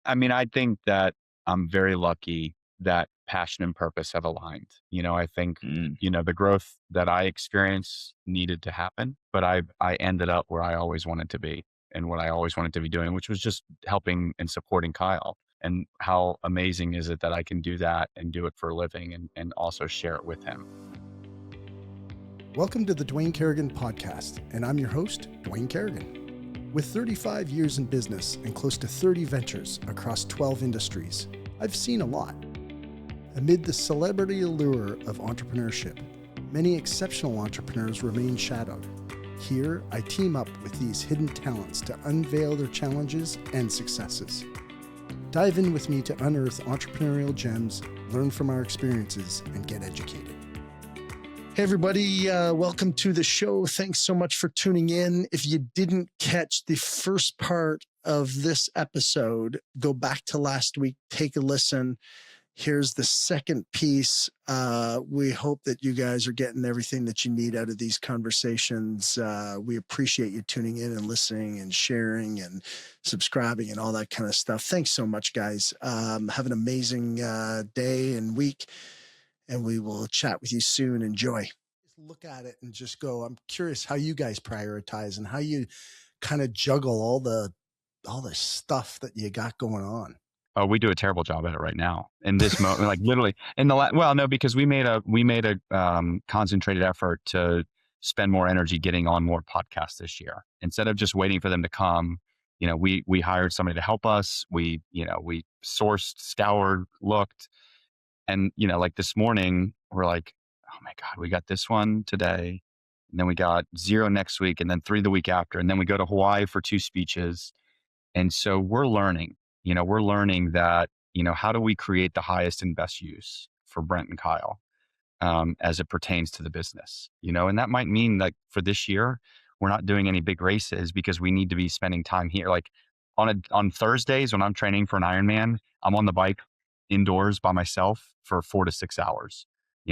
I mean, I think that I'm very lucky that passion and purpose have aligned. I think, Mm. the growth that I experienced needed to happen, but I ended up where I always wanted to be and what I always wanted to be doing, which was just helping and supporting Kyle. And how amazing is it that I can do that and do it for a living and also share it with him? Welcome to the Dwayne Kerrigan podcast, and I'm your host, Dwayne Kerrigan. With 35 years in business and close to 30 ventures across 12 industries, I've seen a lot. Amid the celebrity allure of entrepreneurship, many exceptional entrepreneurs remain shadowed. Here, I team up with these hidden talents to unveil their challenges and successes. Dive in with me to unearth entrepreneurial gems, learn from our experiences, and get educated. Hey, everybody. Welcome to the show. Thanks so much for tuning in. If you didn't catch the first part of this episode, go back to last week, take a listen. Here's the second piece. We hope that you guys are getting everything that you need out of these conversations. We appreciate you tuning in and listening and sharing and subscribing and all that kind of stuff. Thanks so much, guys. Have an amazing day and week, and we will chat with you soon. Enjoy. Look at it and just go, I'm curious how you guys prioritize and how you kind of juggle all the stuff that you got going on. Oh, we do a terrible job at it right now in this moment, like literally well, no, because we made a concentrated effort to spend more energy getting on more podcasts this year instead of just waiting for them to come. We hired somebody to help us. We sourced, scoured, looked, and like this morning, we're like, oh my God, we got this one today, and then we got 0 next week, and then 3 the week after, and then we go to Hawaii for 2 speeches. And so we're learning that, how do we create the highest and best use for Brent and Kyle as it pertains to the business, and that might mean that for this year, we're not doing any big races because we need to be spending time here. Like on Thursdays when I'm training for an Ironman, I'm on the bike indoors by myself for 4 to 6 hours,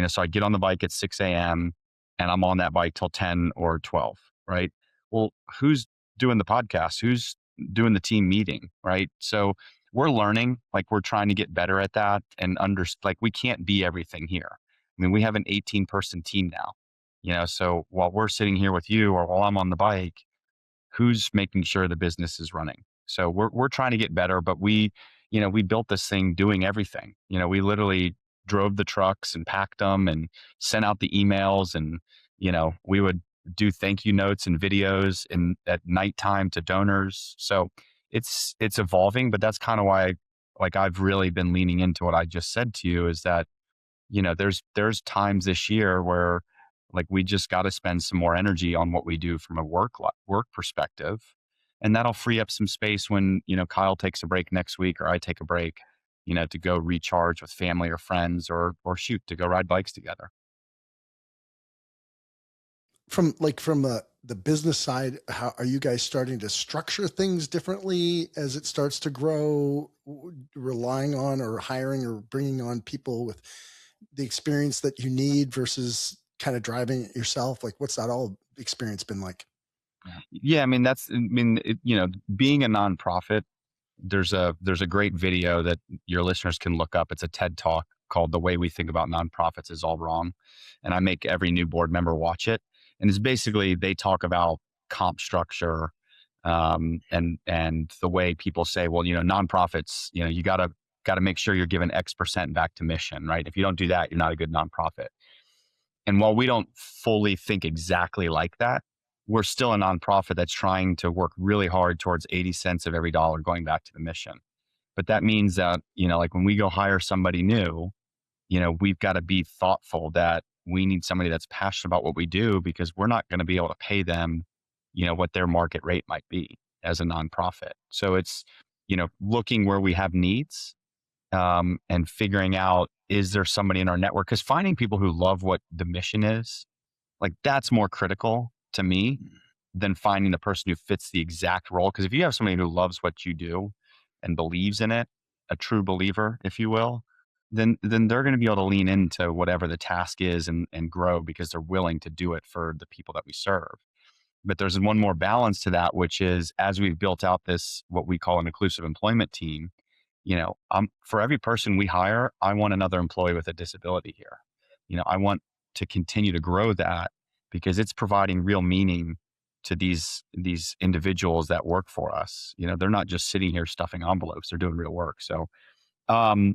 so I get on the bike at 6 a.m. and I'm on that bike till 10 or 12. Right. Well, who's doing the podcast? Who's doing the team meeting, right? So we're learning, like we're trying to get better at that and like we can't be everything here. I mean, we have an 18-person team now, so while we're sitting here with you or while I'm on the bike, who's making sure the business is running? So we're trying to get better, but we built this thing doing everything. We literally drove the trucks and packed them and sent out the emails, and we would do thank you notes and videos at nighttime to donors. So it's evolving, but that's kind of why like I've really been leaning into what I just said to you is that, there's times this year where like we just got to spend some more energy on what we do from a work perspective. And that'll free up some space when, Kyle takes a break next week or I take a break, to go recharge with family or friends or shoot, to go ride bikes together. From the business side, how are you guys starting to structure things differently as it starts to grow, relying on or hiring or bringing on people with the experience that you need versus kind of driving it yourself? Like, what's that all experience been like? Yeah. Being a nonprofit, there's a great video that your listeners can look up. It's a TED talk called "The Way We Think About Nonprofits Is All Wrong," and I make every new board member watch it. And it's basically they talk about comp structure, and the way people say, well, nonprofits, you gotta make sure you're giving X% back to mission, right? If you don't do that, you're not a good nonprofit. And while we don't fully think exactly like that, we're still a nonprofit that's trying to work really hard towards 80 cents of every dollar going back to the mission. But that means that, like when we go hire somebody new, we've got to be thoughtful that we need somebody that's passionate about what we do because we're not going to be able to pay them, what their market rate might be as a nonprofit. So it's, looking where we have needs, and figuring out, is there somebody in our network? Because finding people who love what the mission is, like that's more critical to me than finding the person who fits the exact role. Because if you have somebody who loves what you do and believes in it, a true believer, if you will, then they're going to be able to lean into whatever the task is and grow because they're willing to do it for the people that we serve. But there's one more balance to that, which is as we've built out this, what we call an inclusive employment team, for every person we hire, I want another employee with a disability here. I want to continue to grow that because it's providing real meaning to these individuals that work for us. They're not just sitting here stuffing envelopes; they're doing real work. So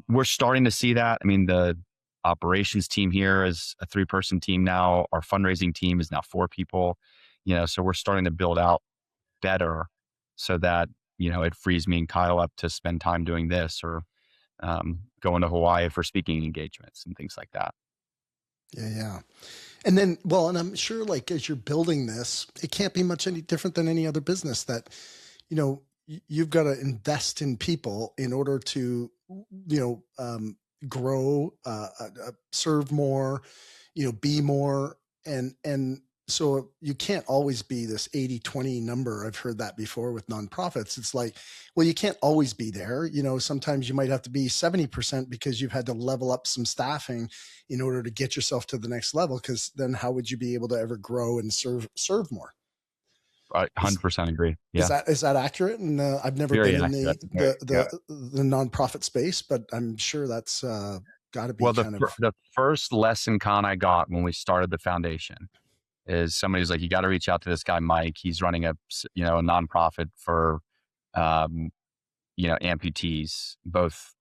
we're starting to see that. I mean, the operations team here is a 3-person team now. Our fundraising team is now 4 people. So we're starting to build out better so that it frees me and Kyle up to spend time doing this or going to Hawaii for speaking engagements and things like that. Yeah. And then, and I'm sure like as you're building this, it can't be much any different than any other business that, you've got to invest in people in order to, grow, serve more, be more. And so you can't always be this 80-20 number. I've heard that before with nonprofits. It's like, well, you can't always be there. Sometimes you might have to be 70% because you've had to level up some staffing in order to get yourself to the next level. Cause then how would you be able to ever grow and serve more? I 100% agree. Yeah. Is that accurate? And I've never Very been in accurate. the nonprofit space, but I'm sure that's got to be the first lesson I got when we started the foundation is somebody's like, you got to reach out to this guy, Mike. He's running a nonprofit for, amputees, both,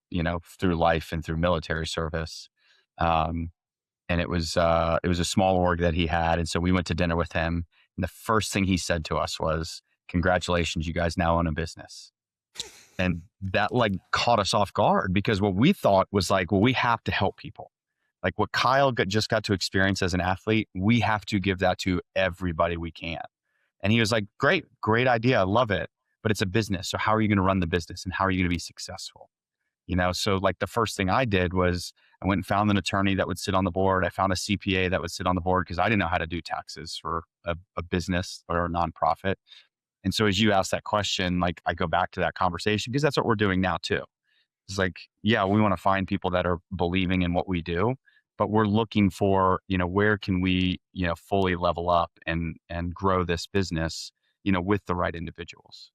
through life and through military service. And it was a small org that he had. And so we went to dinner with him. And the first thing he said to us was, congratulations, you guys now own a business. And that like caught us off guard because what we thought was like, well, we have to help people. Like what Kyle just got to experience as an athlete, we have to give that to everybody we can. And he was like, great idea. I love it. But it's a business. So how are you going to run the business and how are you going to be successful? So like the first thing I did was I went and found an attorney that would sit on the board. I found a CPA that would sit on the board because I didn't know how to do taxes for a business or a nonprofit. And so as you ask that question, like I go back to that conversation because that's what we're doing now too. It's like, yeah, we want to find people that are believing in what we do, but we're looking for, where can we, fully level up and grow this business, with the right individuals.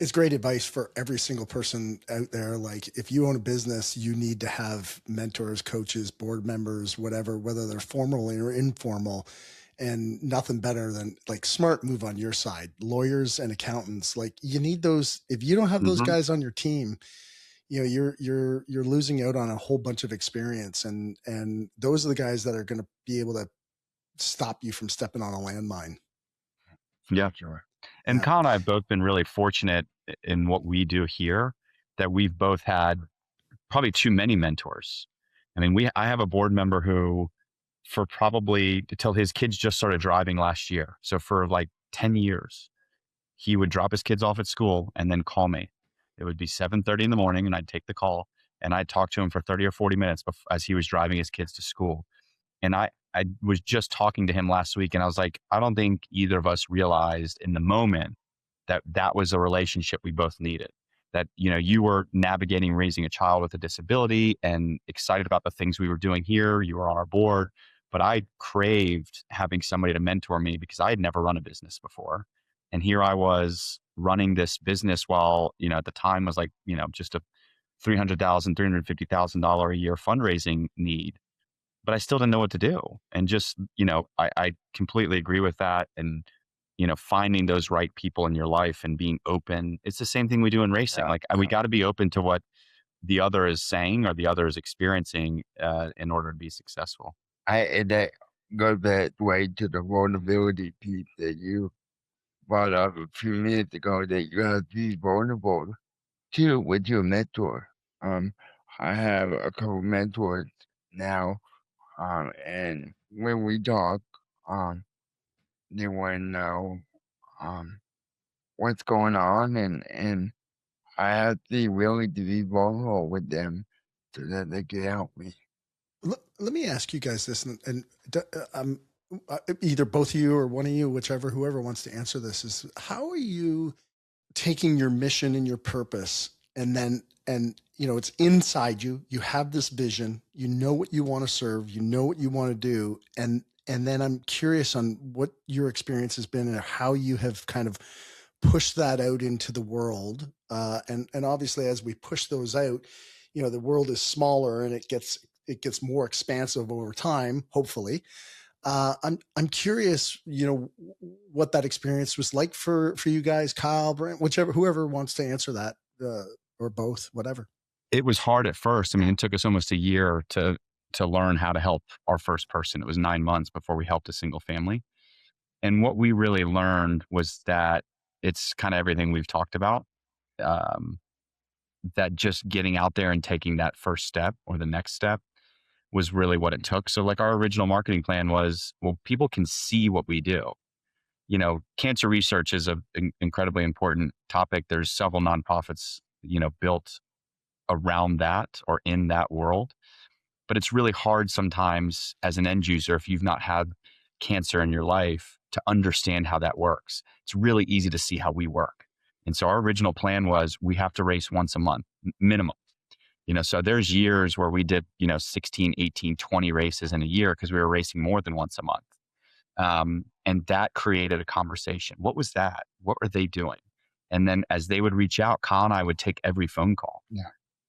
It's great advice for every single person out there. Like if you own a business, you need to have mentors, coaches, board members, whatever, whether they're formal or informal, and nothing better than like smart move on your side, lawyers and accountants. Like you need those. If you don't have those guys on your team, you're losing out on a whole bunch of experience. And those are the guys that are going to be able to stop you from stepping on a landmine. Yeah, sure. And Kyle and I have both been really fortunate in what we do here that we've both had probably too many mentors. I mean, I have a board member who for probably till his kids just started driving last year. So for like 10 years, he would drop his kids off at school and then call me. It would be 7:30 in the morning and I'd take the call and I'd talk to him for 30 or 40 minutes as he was driving his kids to school. And I was just talking to him last week and I was like, I don't think either of us realized in the moment that was a relationship we both needed. That, you were navigating raising a child with a disability and excited about the things we were doing here. You were on our board, but I craved having somebody to mentor me because I had never run a business before. And here I was running this business while, at the time was like, just a $300,000, $350,000 a year fundraising need. But I still didn't know what to do. And just, I completely agree with that. And, finding those right people in your life and being open. It's the same thing we do in racing. We got to be open to what the other is saying or the other is experiencing in order to be successful. And that goes back way to the vulnerability piece that you brought up a few minutes ago, that you got to be vulnerable too with your mentor. I have a couple mentors now. And when we talk, they want to know what's going on, and I have to be willing to be vulnerable with them so that they can help me. Let me ask you guys this, and either both of you or one of you, whoever wants to answer this, is how are you taking your mission and your purpose and it's inside you, you have this vision, you know what you want to serve, you know what you want to do. And then I'm curious on what your experience has been and how you have kind of push that out into the world. And obviously as we push those out, the world is smaller and it gets more expansive over time, hopefully. I'm curious, what that experience was like for you guys, Kyle, Brent, whoever wants to answer that, or both, whatever. It was hard at first. I mean, it took us almost a year to learn how to help our first person. It was 9 months before we helped a single family. And what we really learned was that it's kind of everything we've talked about. That just getting out there and taking that first step or the next step was really what it took. So like our original marketing plan was, well, people can see what we do. Cancer research is an incredibly important topic. There's several nonprofits, built around that or in that world. But it's really hard sometimes as an end user, if you've not had cancer in your life, to understand how that works. It's really easy to see how we work. And so our original plan was we have to race once a month, minimum. So there's years where we did, 16, 18, 20 races in a year because we were racing more than once a month. And that created a conversation. What was that? What were they doing? And then as they would reach out, Kyle and I would take every phone call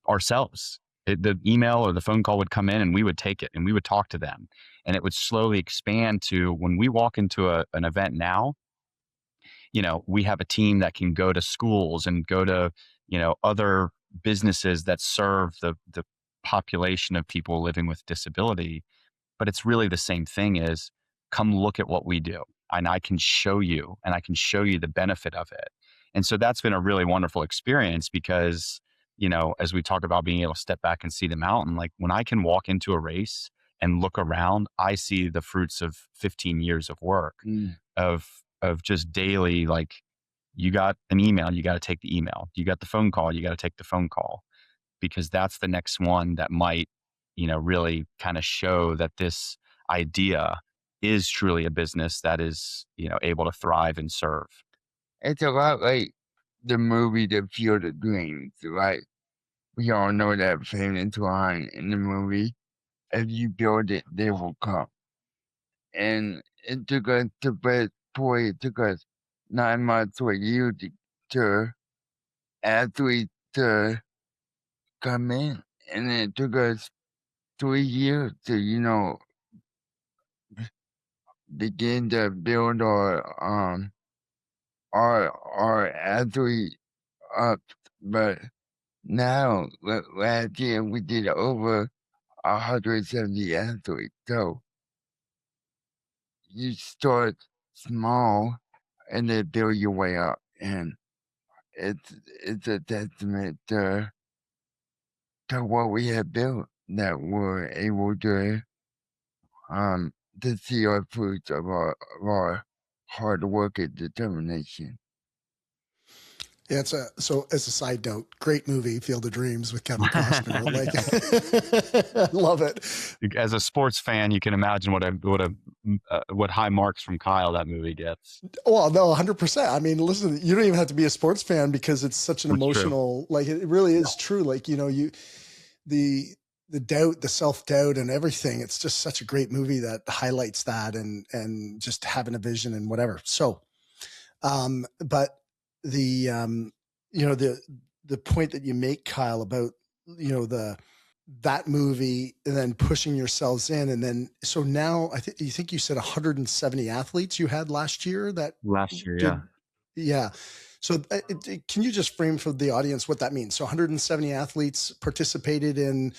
ourselves. The email or the phone call would come in and we would take it and we would talk to them. And it would slowly expand to when we walk into an event now, we have a team that can go to schools and go to, other businesses that serve the population of people living with disability. But it's really the same thing is come look at what we do. And I can show you the benefit of it. And so that's been a really wonderful experience because, as we talk about being able to step back and see the mountain, like when I can walk into a race and look around, I see the fruits of 15 years of work of just daily, like you got an email, you got to take the email. You got the phone call, you got to take the phone call, because that's the next one that might, really kind of show that this idea is truly a business that is, able to thrive and serve. It's a lot like the movie The Field of Dreams, right? We all know that famous line in the movie, if you build it, they will come. And it took us it took us 9 months or a year to athletes to come in. And it took us 3 years to, begin to build our athlete up. But now, last year we did over 170 athletes. So you start small and then build your way up. And it's a testament to what we have built that we're able to see our fruits of our hard work and determination. Yeah, so as a side note, great movie, Field of Dreams with Kevin Costner. I love it. As a sports fan, you can imagine what high marks from Kyle that movie gets. Well, no, 100%. I mean, listen, you don't even have to be a sports fan because it's such an emotional, like it really is true. Like, the doubt, the self-doubt and everything. It's just such a great movie that highlights that and just having a vision and whatever. So, but the point that you make, Kyle, about that movie and then pushing yourselves in, and then so now you think you said 170 athletes you had last year. Yeah. So can you just frame for the audience what that means? So 170 athletes participated in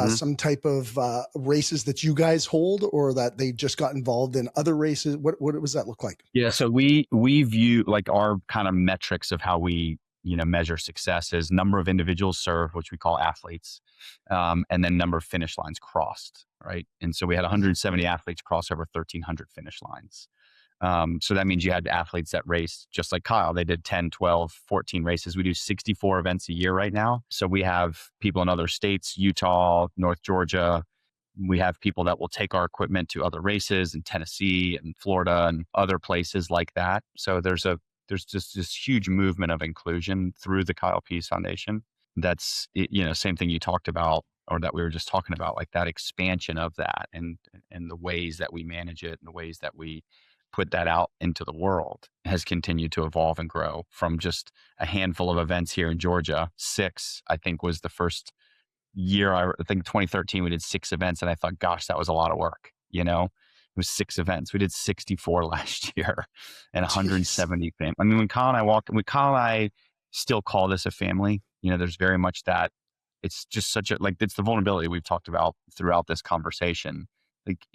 some type of races that you guys hold, or that they just got involved in other races? What does that look like? Yeah. So we view like our kind of metrics of how we, measure success is number of individuals served, which we call athletes, and then number of finish lines crossed. Right. And so we had 170 athletes cross over 1,300 finish lines. So that means you had athletes that raced just like Kyle. They did 10, 12, 14 races. We do 64 events a year right now. So we have people in other states, Utah, North Georgia. We have people that will take our equipment to other races in Tennessee and Florida and other places like that. So there's just this huge movement of inclusion through the Kyle Pease Foundation. That's, same thing you talked about, or that we were just talking about, like that expansion of that and the ways that we manage it and the ways that we put that out into the world has continued to evolve and grow from just a handful of events here in Georgia. 6, I think, was the first year. I think 2013, we did 6 events, and I thought, gosh, that was a lot of work. It was 6 events. We did 64 last year and 170 fam. I mean, when Kyle and I still call this a family. There's very much that. It's just such a, like, it's the vulnerability we've talked about throughout this conversation. Like,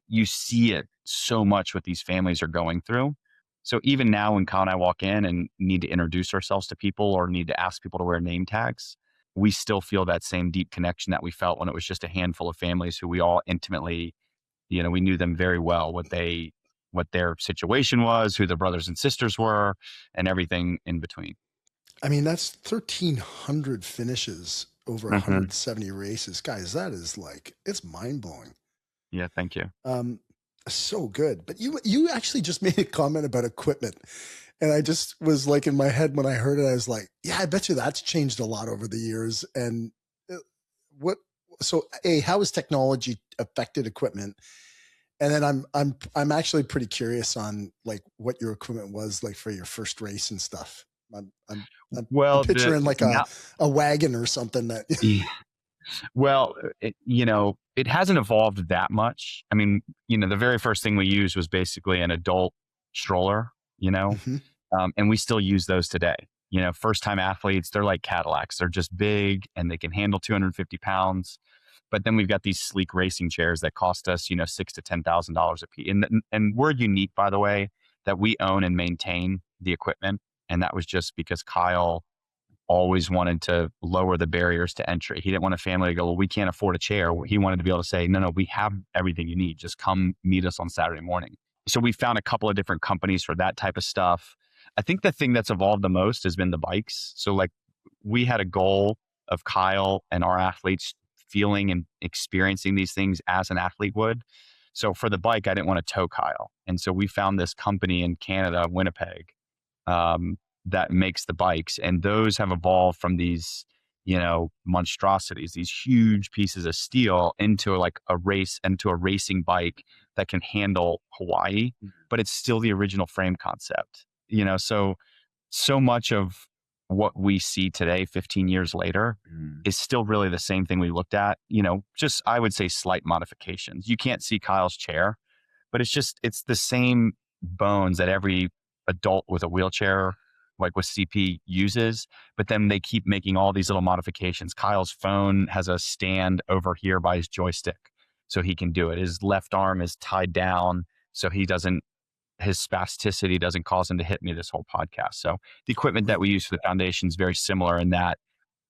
you see it so much what these families are going through. So even now when Kyle and I walk in and need to introduce ourselves to people or need to ask people to wear name tags, we still feel that same deep connection that we felt when it was just a handful of families who we all intimately, we knew them very well, what their situation was, who their brothers and sisters were, and everything in between. I mean, that's 1,300 finishes over 170 races. Guys, that is it's mind blowing. Yeah, thank you. So good. But you actually just made a comment about equipment. And I just was in my head when I heard it, I was like, yeah, I bet you that's changed a lot over the years. And how has technology affected equipment? And then I'm actually pretty curious on what your equipment was for your first race and stuff. I'm picturing a wagon or something that. Well, it hasn't evolved that much. I mean, the very first thing we used was basically an adult stroller, and we still use those today. First time athletes, they're like Cadillacs. They're just big and they can handle 250 pounds. But then we've got these sleek racing chairs that cost us, $6,000 to $10,000 a piece. And we're unique, by the way, that we own and maintain the equipment. And that was just because Kyle always wanted to lower the barriers to entry. He didn't want a family to go, well, we can't afford a chair. He wanted to be able to say, no, we have everything you need. Just come meet us on Saturday morning. So we found a couple of different companies for that type of stuff. I think the thing that's evolved the most has been the bikes. So we had a goal of Kyle and our athletes feeling and experiencing these things as an athlete would. So for the bike, I didn't want to tow Kyle. And so we found this company in Canada, Winnipeg, that makes the bikes. And those have evolved from these, monstrosities, these huge pieces of steel into a racing bike that can handle Hawaii, but it's still the original frame concept, so much of what we see today, 15 years later, is still really the same thing we looked at, just, I would say, slight modifications. You can't see Kyle's chair, but it's the same bones that every adult with a wheelchair, with CP, uses, but then they keep making all these little modifications. Kyle's phone has a stand over here by his joystick, so he can do it. His left arm is tied down, so his spasticity doesn't cause him to hit me this whole podcast. So the equipment that we use for the foundation is very similar in that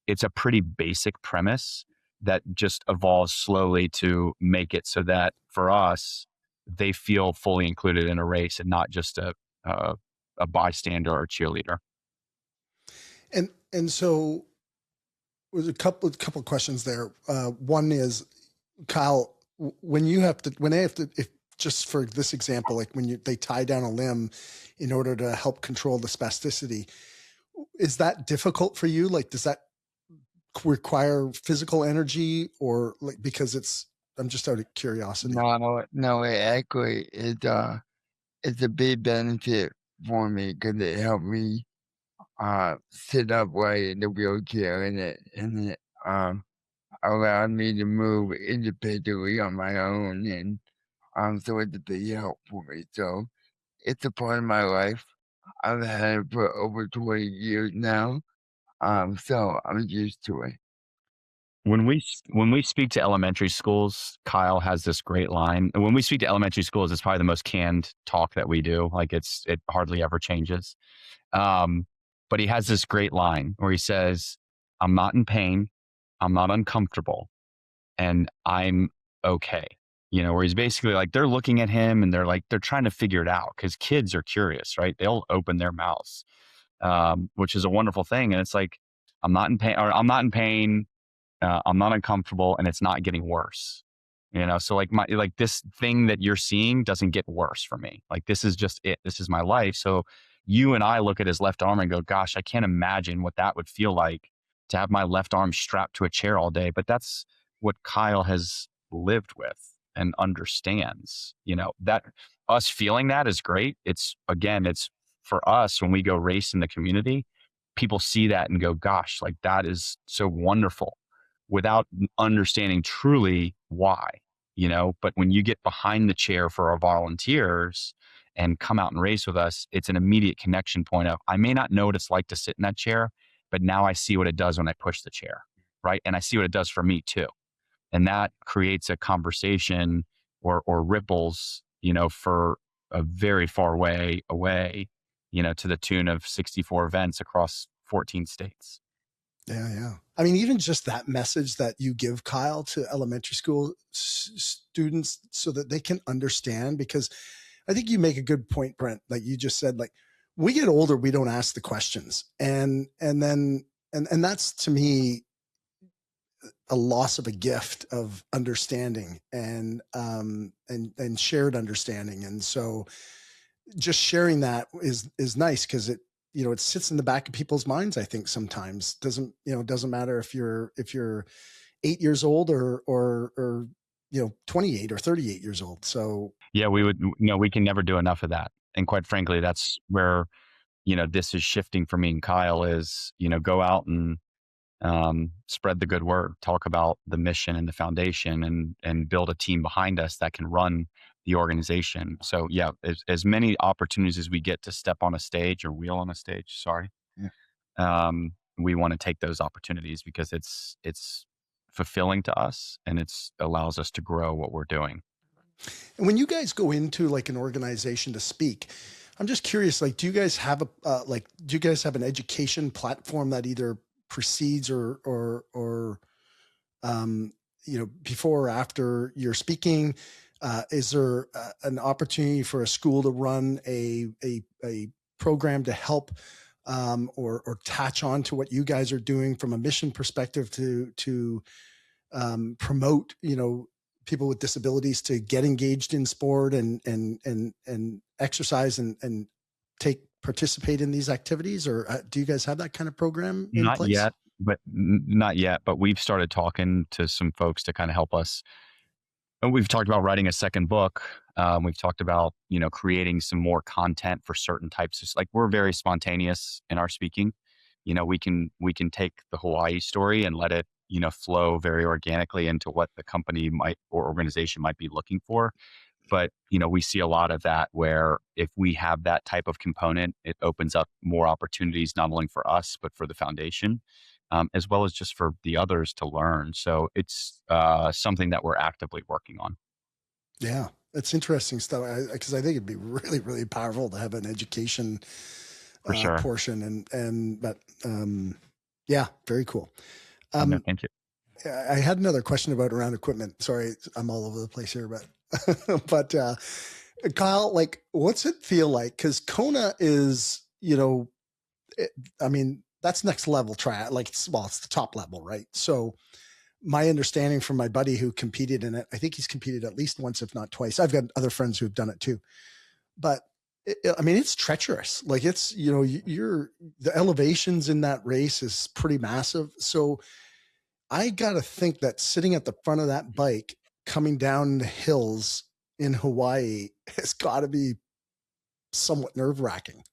it's a pretty basic premise that just evolves slowly to make it so that for us, they feel fully included in a race and not just a bystander or a cheerleader. And so there's a couple of questions there. One is, Kyle, when they have to, if just for this example, when they tie down a limb in order to help control the spasticity, is that difficult for you? Does that require physical energy or because I'm just out of curiosity. No, it actually it's a big benefit for me because it helped me sit upright in the wheelchair and it allowed me to move independently on my own, and so it's a big help for me. So it's a part of my life. I've had it for over 20 years now, so I'm used to it. When we speak to elementary schools, Kyle has this great line. When we speak to elementary schools, it's probably the most canned talk that we do. It hardly ever changes. But he has this great line where he says, "I'm not in pain, I'm not uncomfortable, and I'm okay." Where he's basically they're looking at him and they're trying to figure it out because kids are curious, right? They'll open their mouths, which is a wonderful thing. And it's I'm not in pain, or I'm not in pain. I'm not uncomfortable, and it's not getting worse. So this thing that you're seeing doesn't get worse for me. This is just it. This is my life. So you and I look at his left arm and go, gosh, I can't imagine what that would feel like to have my left arm strapped to a chair all day. But that's what Kyle has lived with and understands. That us feeling that is great. It's for us, when we go race in the community, people see that and go, gosh, like that is so wonderful, without understanding truly why, but when you get behind the chair for our volunteers and come out and race with us, it's an immediate connection point of, I may not know what it's like to sit in that chair, but now I see what it does when I push the chair. Right. And I see what it does for me too. And that creates a conversation or ripples, for a very far way away, to the tune of 64 events across 14 states. Yeah. Yeah. I mean, even just that message that you give, Kyle, to elementary school students so that they can understand, because I think you make a good point, Brent, like you just said, like we get older, we don't ask the questions. And that's, to me, a loss of a gift of understanding and shared understanding. And so just sharing that is nice, because it sits in the back of people's minds. I think sometimes doesn't matter if you're 8 years old or 28 or 38 years old. So yeah, we can never do enough of that. And quite frankly, that's where, this is shifting for me and Kyle is, go out and spread the good word, talk about the mission and the foundation, and build a team behind us that can run the organization. So yeah, as many opportunities as we get to step on a stage or wheel on a stage, we want to take those opportunities, because it's fulfilling to us and it's allows us to grow what we're doing. And when you guys go into like an organization to speak, I'm just curious, like, do you guys have an education platform that either precedes or before or after you're speaking? Is there an opportunity for a school to run a program to help or attach on to what you guys are doing from a mission perspective to promote, people with disabilities to get engaged in sport and exercise and participate in these activities? Or do you guys have that kind of program in place? Not yet, but we've started talking to some folks to kind of help us. And we've talked about writing a second book. We've talked about, creating some more content for certain types of, like, we're very spontaneous in our speaking. We can take the Hawaii story and let it, flow very organically into what the company or organization might be looking for. But, we see a lot of that where if we have that type of component, it opens up more opportunities, not only for us, but for the foundation, as well as just for the others to learn. So it's something that we're actively working on. Yeah, it's interesting stuff, because I think it'd be really, really powerful to have an education portion. Yeah, very cool. No, thank you. I had another question about around equipment. Sorry, I'm all over the place here, but Kyle, like, what's it feel like? Because Kona is, that's next level like, it's the top level, right? So my understanding from my buddy who competed in it, I think he's competed at least once, if not twice. I've got other friends who've done it too, but it's treacherous. Like, it's, the elevations in that race is pretty massive. So I got to think that sitting at the front of that bike coming down the hills in Hawaii has got to be somewhat nerve-wracking.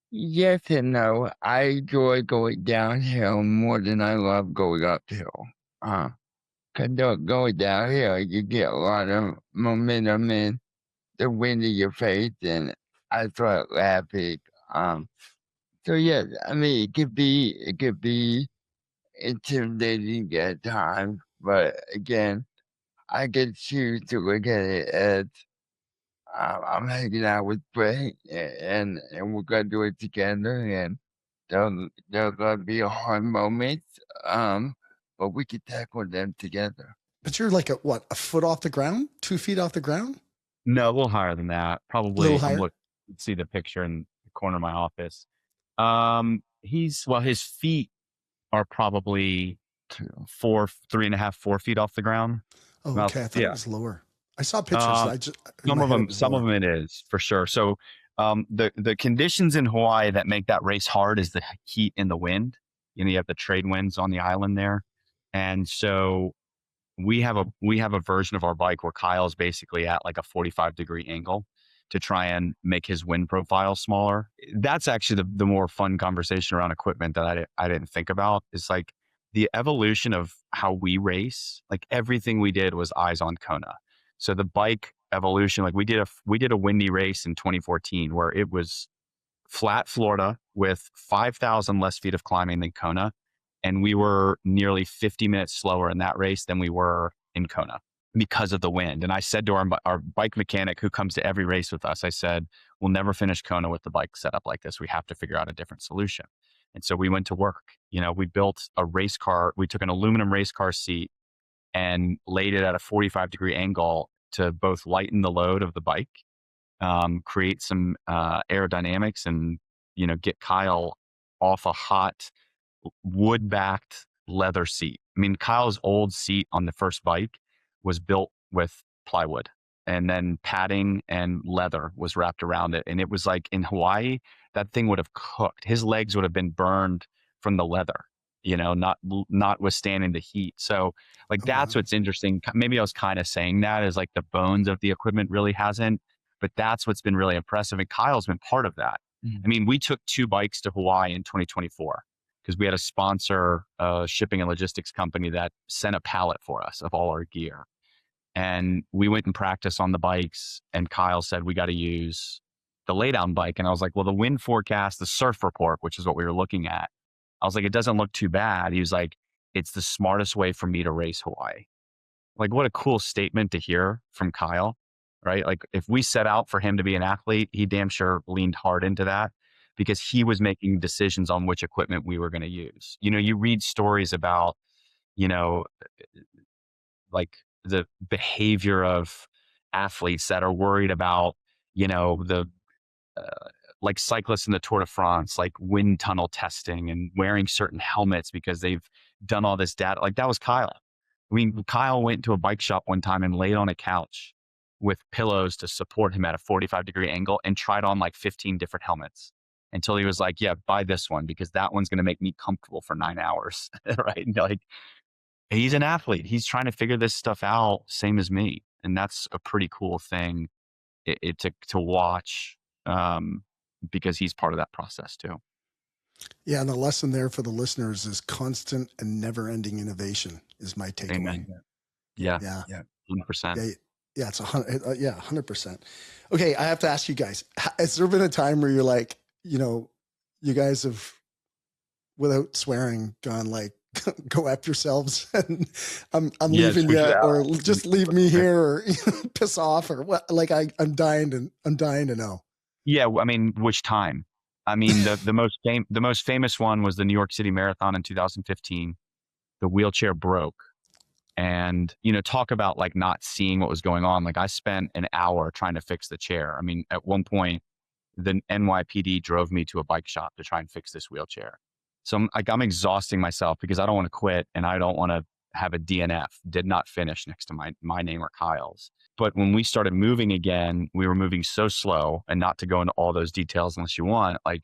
Yes and no. I enjoy going downhill more than I love going uphill. Because going downhill, you get a lot of momentum and the wind in your face, and I start laughing. So yeah, it could be intimidating at times, but again, I can choose to look at it as I'm hanging out with Brent, and we're gonna do it together, and there'll gonna be hard moments, but we can tackle them together. But you're like a foot off the ground, 2 feet off the ground? No, a little higher than that. Probably. A little higher? See the picture in the corner of my office. His feet are probably 3.5, 4 feet off the ground. Oh, okay. I thought it was lower. I saw pictures. Some of them it is for sure. So the conditions in Hawaii that make that race hard is the heat and the wind. You have the trade winds on the island there. And so we have a version of our bike where Kyle's basically at like a 45-degree angle. to try and make his wind profile smaller. That's actually the more fun conversation around equipment that I didn't think about. Is like the evolution of how we race. Like everything we did was eyes on Kona. So the bike evolution, like we did a windy race in 2014 where it was flat Florida with 5,000 less feet of climbing than Kona. And we were nearly 50 minutes slower in that race than we were in Kona because of the wind. And I said to our bike mechanic who comes to every race with us, I said, we'll never finish Kona with the bike set up like this. We have to figure out a different solution. And so we went to work. We built a race car. We took an aluminum race car seat and laid it at a 45-degree angle to both lighten the load of the bike, create some aerodynamics, and get Kyle off a hot wood-backed leather seat. I mean, Kyle's old seat on the first bike was built with plywood, and then padding and leather was wrapped around it. And it was like in Hawaii, that thing would have cooked. His legs would have been burned from the leather, not withstanding the heat. So like, that's what's interesting. Maybe I was kind of saying that is like the bones of the equipment really hasn't, but that's what's been really impressive. And Kyle's been part of that. Mm-hmm. I mean, we took 2 bikes to Hawaii in 2024 because we had a sponsor, shipping and logistics company that sent a pallet for us of all our gear. And we went and practiced on the bikes, and Kyle said, we got to use the laydown bike. And I was like, well, the wind forecast, the surf report, which is what we were looking at, I was like, it doesn't look too bad. He was like, it's the smartest way for me to race Hawaii. Like, what a cool statement to hear from Kyle, right? Like, if we set out for him to be an athlete, he damn sure leaned hard into that because he was making decisions on which equipment we were going to use. You read stories about, like the behavior of athletes that are worried about, the like cyclists in the Tour de France, like wind tunnel testing and wearing certain helmets because they've done all this data. Like, that was Kyle. I mean, Kyle went to a bike shop one time and laid on a couch with pillows to support him at a 45-degree angle and tried on like 15 different helmets until he was like, yeah, buy this one because that one's going to make me comfortable for 9 hours. Right. And like, he's an athlete. He's trying to figure this stuff out, same as me. And that's a pretty cool thing to watch, because he's part of that process too. Yeah. And the lesson there for the listeners is constant and never ending innovation is my takeaway. Amen. Yeah. 100%. Yeah. It's 100%. Okay. I have to ask you guys, has there been a time where you're like, you guys have, without swearing, gone like, go F yourselves and I'm leaving you, or just leave me here, or piss off, or what? Like, I'm dying to know. Yeah. I mean, which time? I mean, the most famous one was the New York City Marathon in 2015. The wheelchair broke, and, talk about like not seeing what was going on. Like, I spent an hour trying to fix the chair. I mean, at one point the NYPD drove me to a bike shop to try and fix this wheelchair. So I'm exhausting myself because I don't want to quit and I don't want to have a DNF, did not finish next to my name or Kyle's. But when we started moving again, we were moving so slow, and not to go into all those details unless you want, like,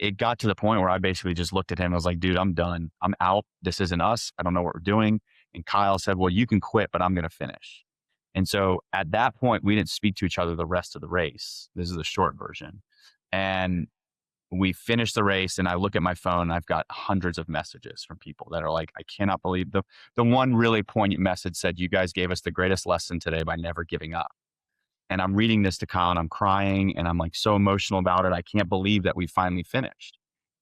it got to the point where I basically just looked at him and was like, dude, I'm done. I'm out. This isn't us. I don't know what we're doing. And Kyle said, well, you can quit, but I'm going to finish. And so at that point, we didn't speak to each other the rest of the race. This is the short version. And we finished the race, and I look at my phone and I've got hundreds of messages from people that are like, I cannot believe the one really poignant message said, you guys gave us the greatest lesson today by never giving up. And I'm reading this to Kyle and I'm crying and I'm like so emotional about it. I can't believe that we finally finished.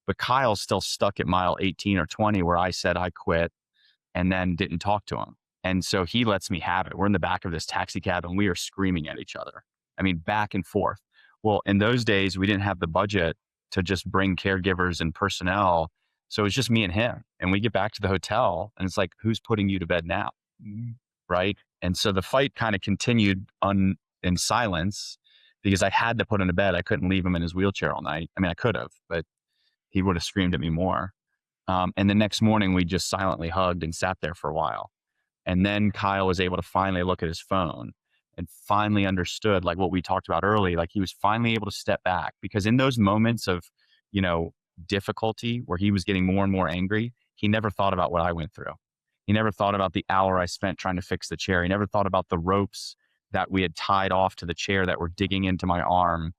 But Kyle's still stuck at mile 18 or 20 where I said I quit and then didn't talk to him. And so he lets me have it. We're in the back of this taxi cab and we are screaming at each other. I mean, back and forth. Well, in those days, we didn't have the budget to just bring caregivers and personnel. So it was just me and him. And we get back to the hotel and it's like, who's putting you to bed now? Right. And so the fight kind of continued in silence because I had to put him to bed. I couldn't leave him in his wheelchair all night. I mean, I could have, but he would have screamed at me more. And the next morning we just silently hugged and sat there for a while. And then Kyle was able to finally look at his phone and finally understood like what we talked about early. Like, he was finally able to step back, because in those moments of, difficulty where he was getting more and more angry, he never thought about what I went through. He never thought about the hour I spent trying to fix the chair. He never thought about the ropes that we had tied off to the chair that were digging into my arm,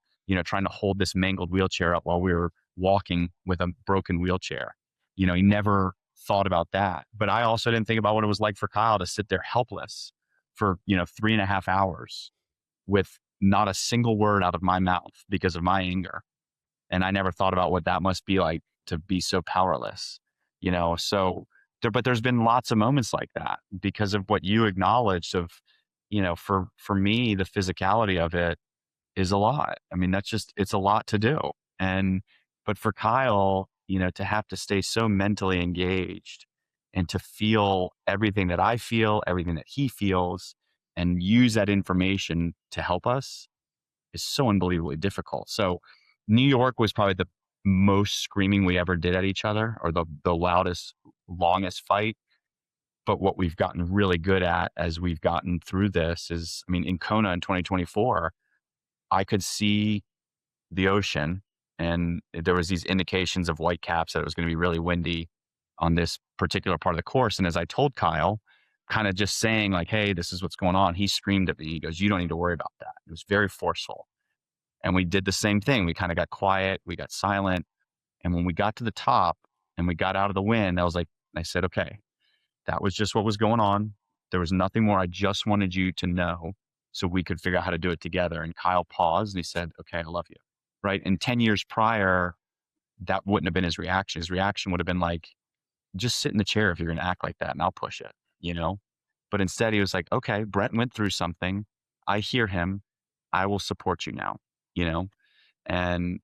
trying to hold this mangled wheelchair up while we were walking with a broken wheelchair. He never thought about that. But I also didn't think about what it was like for Kyle to sit there helpless for, 3.5 hours with not a single word out of my mouth because of my anger. And I never thought about what that must be like to be so powerless, but there's been lots of moments like that because of what you acknowledged of, for me, the physicality of it is a lot. I mean, it's a lot to do. But for Kyle, to have to stay so mentally engaged and to feel everything that I feel, everything that he feels, and use that information to help us is so unbelievably difficult. So New York was probably the most screaming we ever did at each other, or the loudest, longest fight. But what we've gotten really good at as we've gotten through this is, in Kona in 2024, I could see the ocean, and there was these indications of white caps that it was going to be really windy on this particular part of the course. And as I told Kyle, kind of just saying like, hey, this is what's going on, he screamed at me. He goes, you don't need to worry about that. It was very forceful. And we did the same thing. We kind of got quiet. We got silent. And when we got to the top and we got out of the wind, I said, okay, that was just what was going on. There was nothing more. I just wanted you to know so we could figure out how to do it together. And Kyle paused and he said, okay, I love you. Right. And 10 years prior, that wouldn't have been his reaction. His reaction would have been like, just sit in the chair if you're going to act like that and I'll push it, But instead he was like, okay, Brent went through something. I hear him. I will support you now, And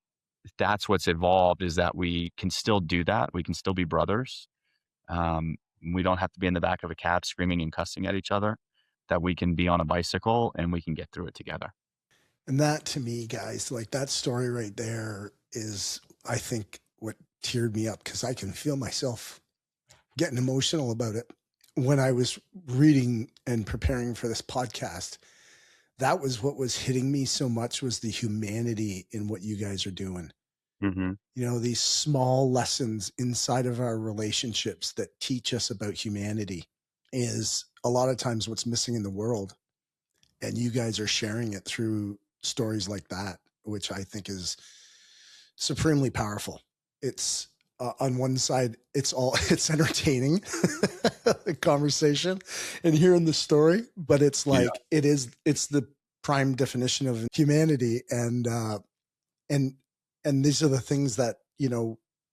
that's what's evolved, is that we can still do that. We can still be brothers. We don't have to be in the back of a cab screaming and cussing at each other, that we can be on a bicycle and we can get through it together. And that, to me, guys, like that story right there is, I think, what teared me up, because I can feel myself getting emotional about it. When I was reading and preparing for this podcast, that was what was hitting me so much, was the humanity in what you guys are doing. Mm-hmm. These small lessons inside of our relationships that teach us about humanity is a lot of times what's missing in the world. And you guys are sharing it through stories like that, which I think is supremely powerful. It's on one side, it's entertaining, the conversation and hearing the story, but it's like, it's the prime definition of humanity. And these are the things that,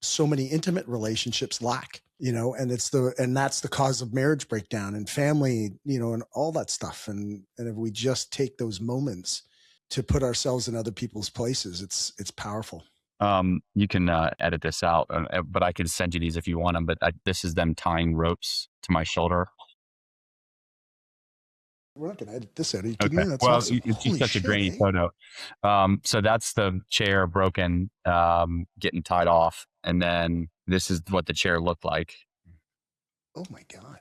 so many intimate relationships lack, and that's the cause of marriage breakdown and family, and all that stuff. And if we just take those moments to put ourselves in other people's places, it's powerful. You can edit this out, but I can send you these if you want them. But this is them tying ropes to my shoulder. We're not going to edit this out. Are you kidding me? That's well, awesome. it's just such a grainy photo. So that's the chair broken, getting tied off. And then this is what the chair looked like. Oh my God.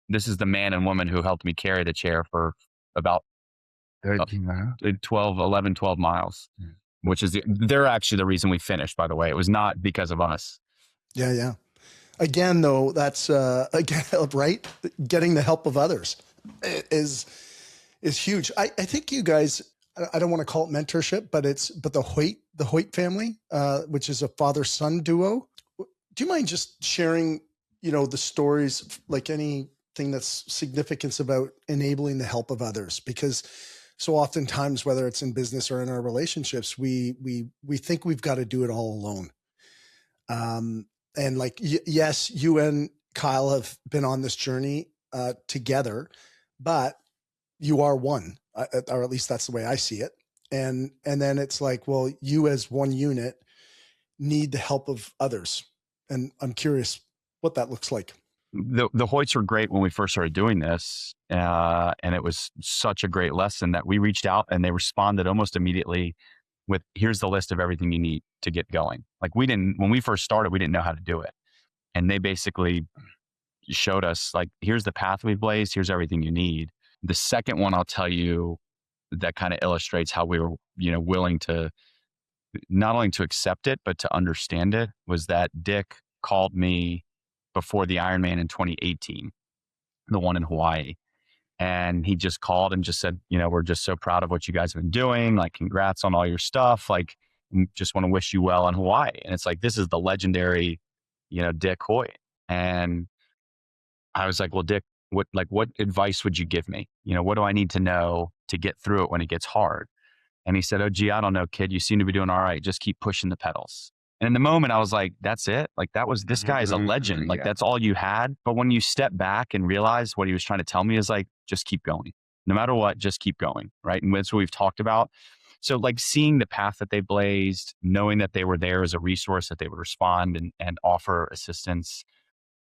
This is the man and woman who helped me carry the chair for about 13 miles? 12 miles, which is, they're actually the reason we finished, by the way. It was not because of us. Yeah. Yeah. Again, though, that's, right. Getting the help of others is huge. I think you guys, I don't want to call it mentorship, but the Hoyt family, which is a father-son duo. Do you mind just sharing, the stories, like anything that's significance about enabling the help of others? Because so oftentimes, whether it's in business or in our relationships, we think we've got to do it all alone. And like, yes, you and Kyle have been on this journey together, but you are one, or at least that's the way I see it. And then it's like, well, you as one unit need the help of others. And I'm curious what that looks like. The Hoyts were great when we first started doing this. And it was such a great lesson that we reached out and they responded almost immediately with, here's the list of everything you need to get going. Like when we first started, we didn't know how to do it. And they basically showed us like, here's the path we've blazed. Here's everything you need. The second one I'll tell you that kind of illustrates how we were, willing to not only to accept it, but to understand it, was that Dick called me before the Ironman in 2018, the one in Hawaii. And he just called and just said, we're just so proud of what you guys have been doing. Like, congrats on all your stuff. Like, just want to wish you well in Hawaii. And it's like, this is the legendary, Dick Hoyt. And I was like, well, Dick, what advice would you give me? What do I need to know to get through it when it gets hard? And he said, oh, gee, I don't know, kid. You seem to be doing all right. Just keep pushing the pedals. And in the moment, I was like, that's it. Like, this guy is a legend. Like, that's all you had. But when you step back and realize what he was trying to tell me is like, just keep going. No matter what, just keep going. Right. And that's what we've talked about. So like seeing the path that they blazed, knowing that they were there as a resource, that they would respond and offer assistance,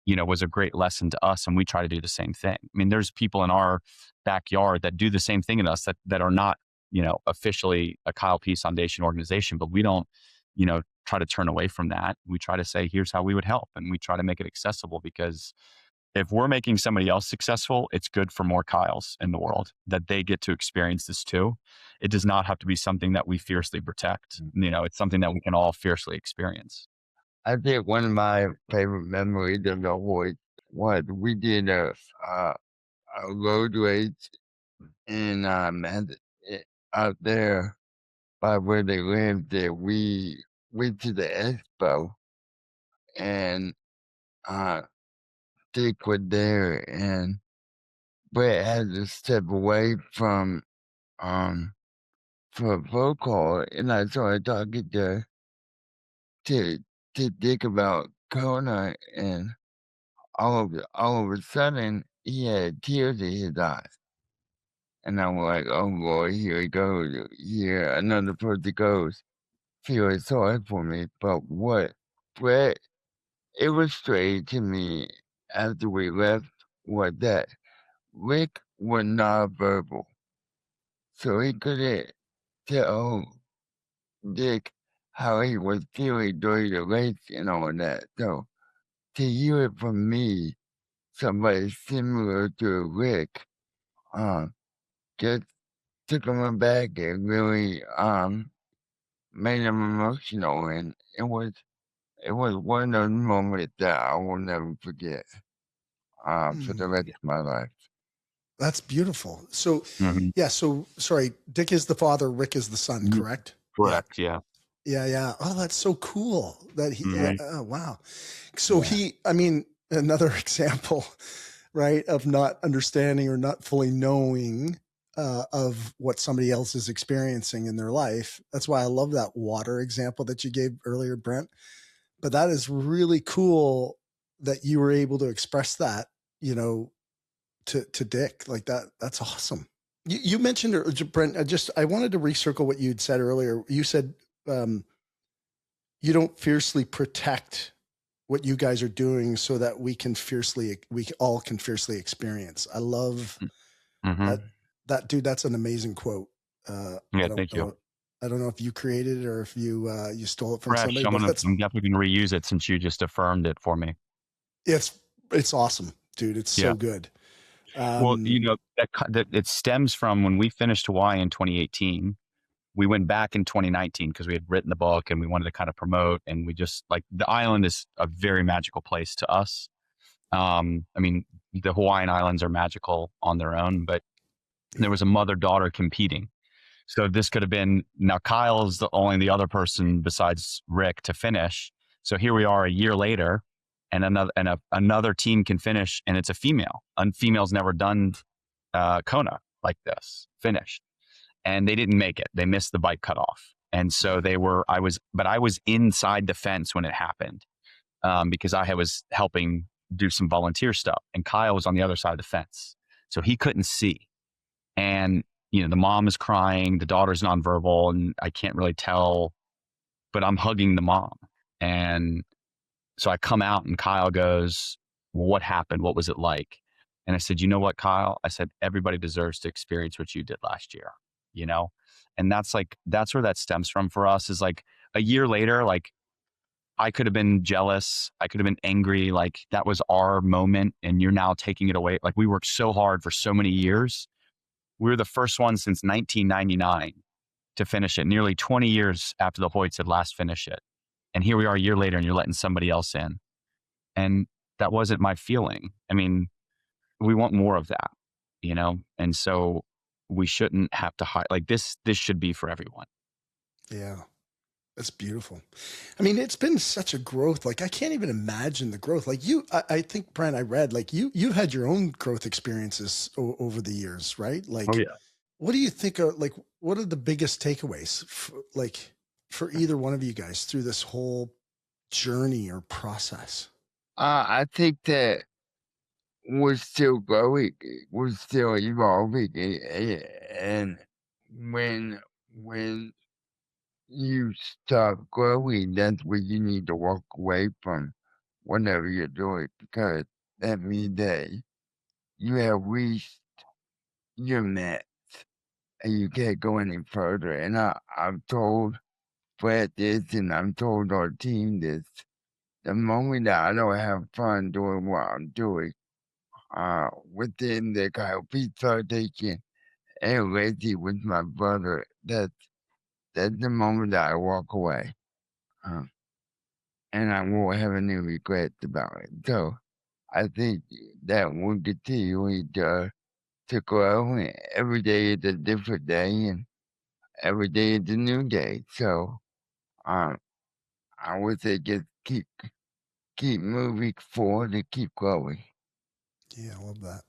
was a great lesson to us. And we try to do the same thing. I mean, there's people in our backyard that do the same thing in us that are not, officially a Kyle Pease Foundation organization, but we don't, try to turn away from that. We try to say, here's how we would help. And we try to make it accessible, because if we're making somebody else successful, it's good for more Kyles in the world that they get to experience this too. It does not have to be something that we fiercely protect. It's something that we can all fiercely experience. I think one of my favorite memories of the Hoyt was we did a road race in out there by where they lived. There, we went to the expo, and Dick was there, and Brett had to step away from for a phone call, and I started talking to Dick about Kona, and all of a sudden he had tears in his eyes. And I'm like, oh boy, here he goes. Here another person goes. Feeling sorry for me. But what Brett illustrated to me after we left was that Rick was nonverbal. So he couldn't tell Dick how he was feeling during the race and all that. So to hear it from me, somebody similar to Rick, just took him back and really made him emotional, and it was one of those moments that I will never forget for the rest of my life. That's beautiful. So so sorry, Dick is the father, Rick is the son, correct? Correct. Yeah. Yeah. Oh, that's so cool that he, oh, wow. So another example, right, of not understanding or not fully knowing of what somebody else is experiencing in their life. That's why I love that water example that you gave earlier, Brent. But that is really cool that you were able to express that, to Dick like that. That's awesome. You mentioned, Brent, I wanted to recircle what you'd said earlier. You said, you don't fiercely protect what you guys are doing so that we all can fiercely experience. I love that, dude. That's an amazing quote. Thank you. I don't know if you created it or if you stole it from somebody. I'm definitely going to reuse it since you just affirmed it for me. It's awesome, dude. It's so good. Well, that it stems from when we finished Hawaii in 2018. We went back in 2019 because we had written the book and we wanted to kind of promote, and we just the island is a very magical place to us. I mean, the Hawaiian Islands are magical on their own, but there was a mother-daughter competing. So this could have been, now Kyle is the other person besides Rick to finish. So here we are a year later, and another team can finish, and it's a female. And female's never done Kona like this, finished. And they didn't make it. They missed the bike cutoff. And so I was inside the fence when it happened because I was helping do some volunteer stuff. And Kyle was on the other side of the fence. So he couldn't see. And, the mom is crying, the daughter's nonverbal, and I can't really tell, but I'm hugging the mom. And so I come out and Kyle goes, well, what happened? What was it like? And I said, you know what, Kyle? I said, everybody deserves to experience what you did last year, And that's where that stems from for us, is like a year later, like I could have been jealous. I could have been angry. Like that was our moment and you're now taking it away. Like we worked so hard for so many years. We were the first one since 1999 to finish it, nearly 20 years after the Hoyts had last finished it. And here we are a year later and you're letting somebody else in. And that wasn't my feeling. I mean, we want more of that, And so we shouldn't have to hide. Like this should be for everyone. Yeah. That's beautiful. I mean, it's been such a growth. Like, I can't even imagine the growth. Like I think, Brent, I read, like you've had your own growth experiences over the years, right? Like, Oh yeah. what do you think are, like, what are the biggest takeaways for either one of you guys through this whole journey or process? I think that we're still growing, we're still evolving, and when you stop growing, that's when you need to walk away from whatever you're doing, because that means that you have reached your max and you can't go any further. And I've told Brett this, and I've told our team this. The moment that I don't have fun doing what I'm doing, within the Kyle Pease Foundation and Reggie with my brother, that's the moment that I walk away. And I won't have any regrets about it. So I think that we're continuing to grow, and every day is a different day, and every day is a new day. So I would say just keep moving forward and keep growing. Yeah, I love that.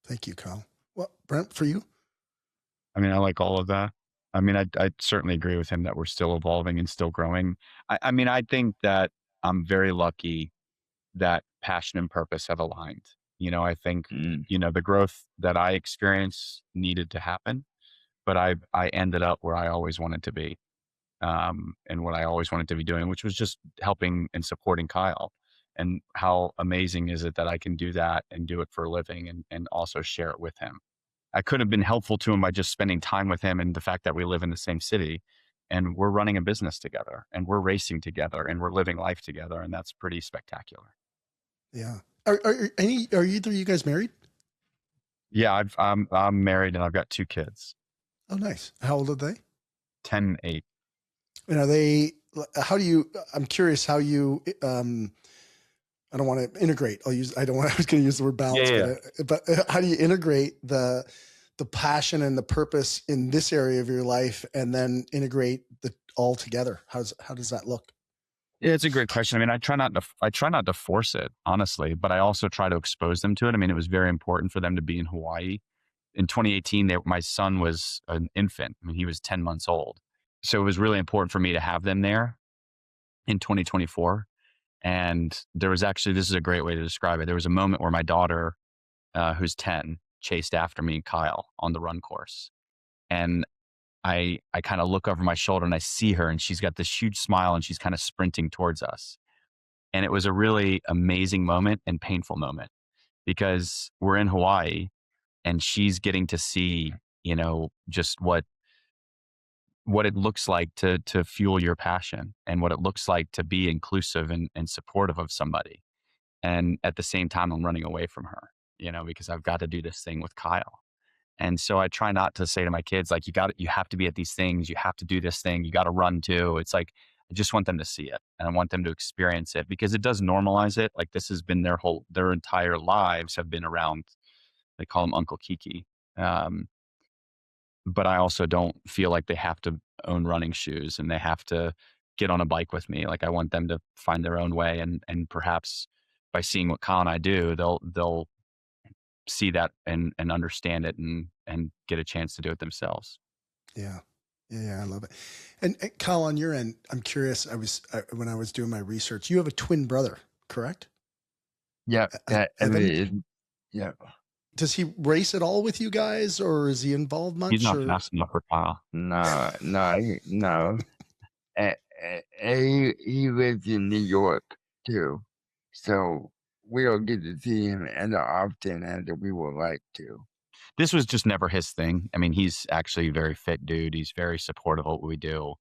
Thank you, Kyle. Well, Brent, for you? I mean, I like all of that. I mean, I certainly agree with him that we're still evolving and still growing. I mean, I think that I'm very lucky that passion and purpose have aligned. I think, the growth that I experienced needed to happen, but I ended up where I always wanted to be, and what I always wanted to be doing, which was just helping and supporting Kyle. And how amazing is it that I can do that and do it for a living and also share it with him. I could have been helpful to him by just spending time with him, and the fact that we live in the same city and we're running a business together and we're racing together and we're living life together. And that's pretty spectacular. Yeah. Are either of you guys married? Yeah, I'm married and I've got 2 kids. Oh, nice. How old are they? 10 and 8. And are they, I'm curious how you, I don't want to integrate. I was going to use the word balance, Yeah. but how do you integrate the passion and the purpose in this area of your life and then integrate the all together? How does that look? Yeah, it's a great question. I mean, I try not to force it, honestly, but I also try to expose them to it. I mean, it was very important for them to be in Hawaii. In 2018, my son was an infant. I mean, he was 10 months old. So it was really important for me to have them there in 2024. And there was actually, this is a great way to describe it. There was a moment where my daughter, who's 10, chased after me, Kyle, on the run course. And I kind of look over my shoulder and I see her, and she's got this huge smile and she's kind of sprinting towards us. And it was a really amazing moment and painful moment, because we're in Hawaii and she's getting to see, just what it looks like to fuel your passion, and what it looks like to be inclusive and supportive of somebody. And at the same time, I'm running away from her, because I've got to do this thing with Kyle. And so I try not to say to my kids, like, you have to be at these things, you have to do this thing, you got to run too. It's like, I just want them to see it and I want them to experience it, because it does normalize it. Like, this has been their entire lives have been around, they call him Uncle Kiki. But I also don't feel like they have to own running shoes and they have to get on a bike with me. Like, I want them to find their own way, and perhaps by seeing what Kyle and I do, they'll see that and understand it and get a chance to do it themselves. Yeah. Yeah, I love it. And Kyle, on your end, I'm curious. When I was doing my research, you have a twin brother, correct? Yeah. Yeah. Does he race at all with you guys, or is he involved much? He's not fast enough for Kyle. No. He lives in New York too, so we don't get to see him as often as we would like to. This was just never his thing. I mean, he's actually a very fit dude. He's very supportive of what we do.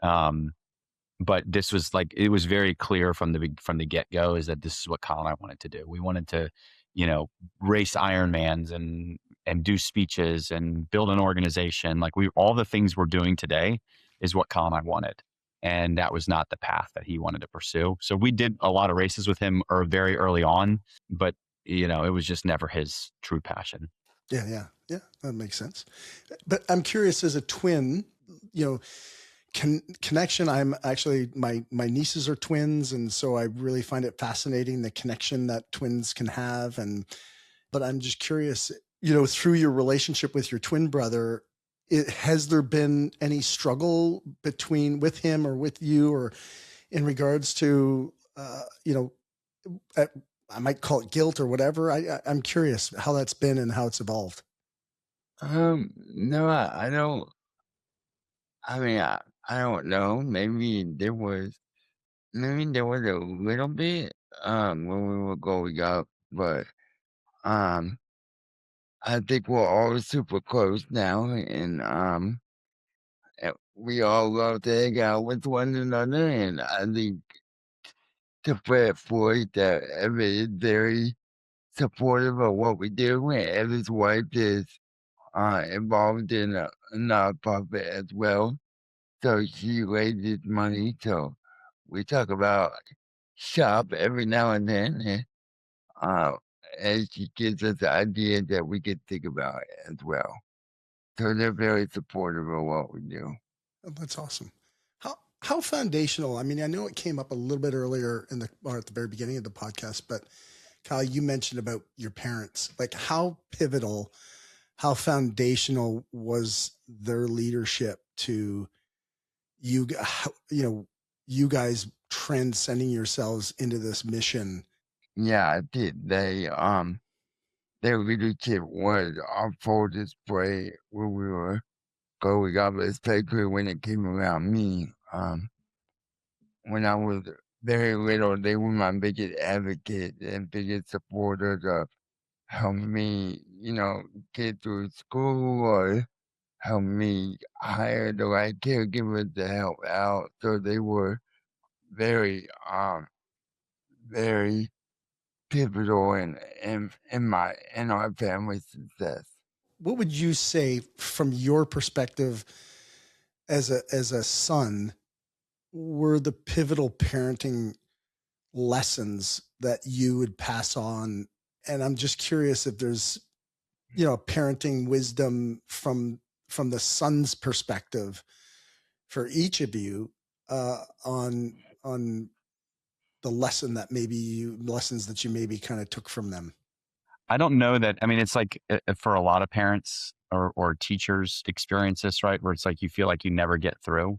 But this was like, it was very clear from the get-go is that this is what Kyle and I wanted to do. We wanted to, race Ironmans and do speeches and build an organization. Like, all the things we're doing today is what Kyle and I wanted. And that was not the path that he wanted to pursue. So we did a lot of races with him very early on, but it was just never his true passion. Yeah. That makes sense. But I'm curious, as a twin, you know, connection. I'm actually, my nieces are twins, and so I really find it fascinating, the connection that twins can have. But I'm just curious, you know, through your relationship with your twin brother, has there been any struggle with him or with you, or in regards to, you know, I might call it guilt or whatever. I'm curious how that's been and how it's evolved. No, I don't. I mean, I don't know. Maybe there was a little bit when we were growing up, but um, I think we're all super close now, and we all love to hang out with one another. And I think to Brett Floyd that Evan is very supportive of what we do, and Evan's wife is involved in a nonprofit as well. So she raises money. So we talk about shop every now and then, uh, and she gives us ideas that we can think about as well. So they're very supportive of what we do. Oh, that's awesome. How foundational? I mean, I know it came up a little bit earlier or at the very beginning of the podcast, but Kyle, you mentioned about your parents. Like, how pivotal, how foundational was their leadership to you? You know, you guys transcending yourselves into this mission. Yeah, I did. Their leadership was on full display when we were growing up, especially when it came around me. When I was very little, they were my biggest advocate and biggest supporters of helping me, get through school or help me hire the right caregivers to help out. So they were very, very pivotal in our family's success. What would you say from your perspective as a son were the pivotal parenting lessons that you would pass on? And I'm just curious if there's, you know, parenting wisdom from the son's perspective for each of you, on the lessons that you maybe kind of took from them. I don't know that. I mean, it's like for a lot of parents or teachers experience this, right? Where it's like you feel like you never get through.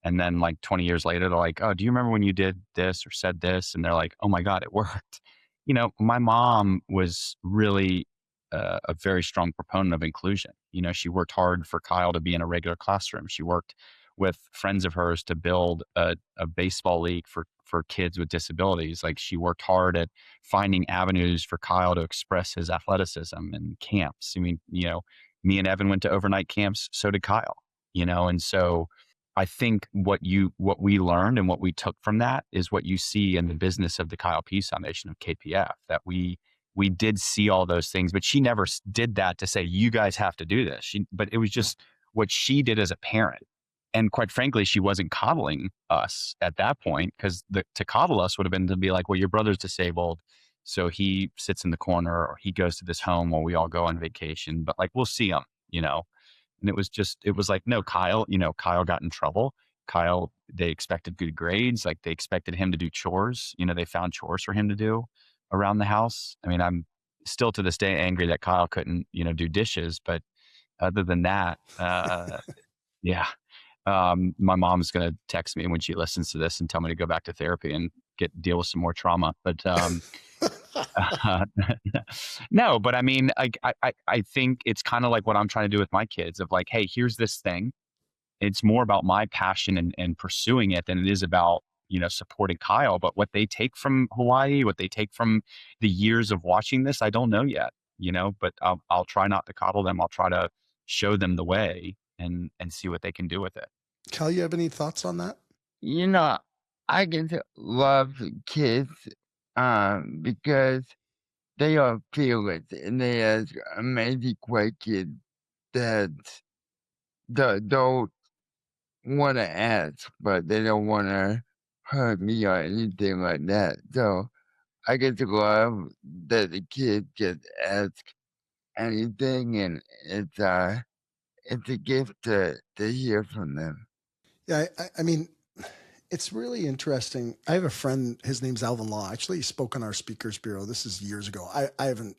And then like 20 years later, they're like, oh, do you remember when you did this or said this? And they're like, oh my God, it worked. You know, my mom was really a very strong proponent of inclusion. You know, she worked hard for Kyle to be in a regular classroom. She worked with friends of hers to build a baseball league for kids with disabilities. Like she worked hard at finding avenues for Kyle to express his athleticism and camps. I mean, you know, me and Evan went to overnight camps, so did Kyle, you know, and so I think what we learned and what we took from that is what you see in the business of the Kyle Pease Foundation of KPF, that we did see all those things, but she never did that to say, you guys have to do this. But it was just what she did as a parent. And quite frankly, she wasn't coddling us at that point, because to coddle us would have been to be like, well, your brother's disabled, so he sits in the corner or he goes to this home while we all go on vacation. But like, we'll see him, you know? And it was like, no, Kyle, you know, Kyle got in trouble. Kyle, they expected good grades. Like they expected him to do chores. You know, they found chores for him to do around the house. I mean, I'm still to this day angry that Kyle couldn't, you know, do dishes. But other than that, yeah. My mom's going to text me when she listens to this and tell me to go back to therapy and deal with some more trauma. But no, but I mean, I think it's kind of like what I'm trying to do with my kids of like, hey, here's this thing. It's more about my passion and pursuing it than it is about, you know, supporting Kyle. But what they take from Hawaii, what they take from the years of watching this, I don't know yet, you know, but I'll try not to coddle them. I'll try to show them the way and see what they can do with it. Kyle, you have any thoughts on that? You know, I get to love kids because they are fearless and they ask amazing questions that don't want to ask, but they don't want to hurt me or anything like that. So I get to love that the kids just ask anything, and it's a gift to hear from them. Yeah, I mean, it's really interesting. I have a friend. His name's Alvin Law. Actually, he spoke on our speakers bureau. This is years ago. I haven't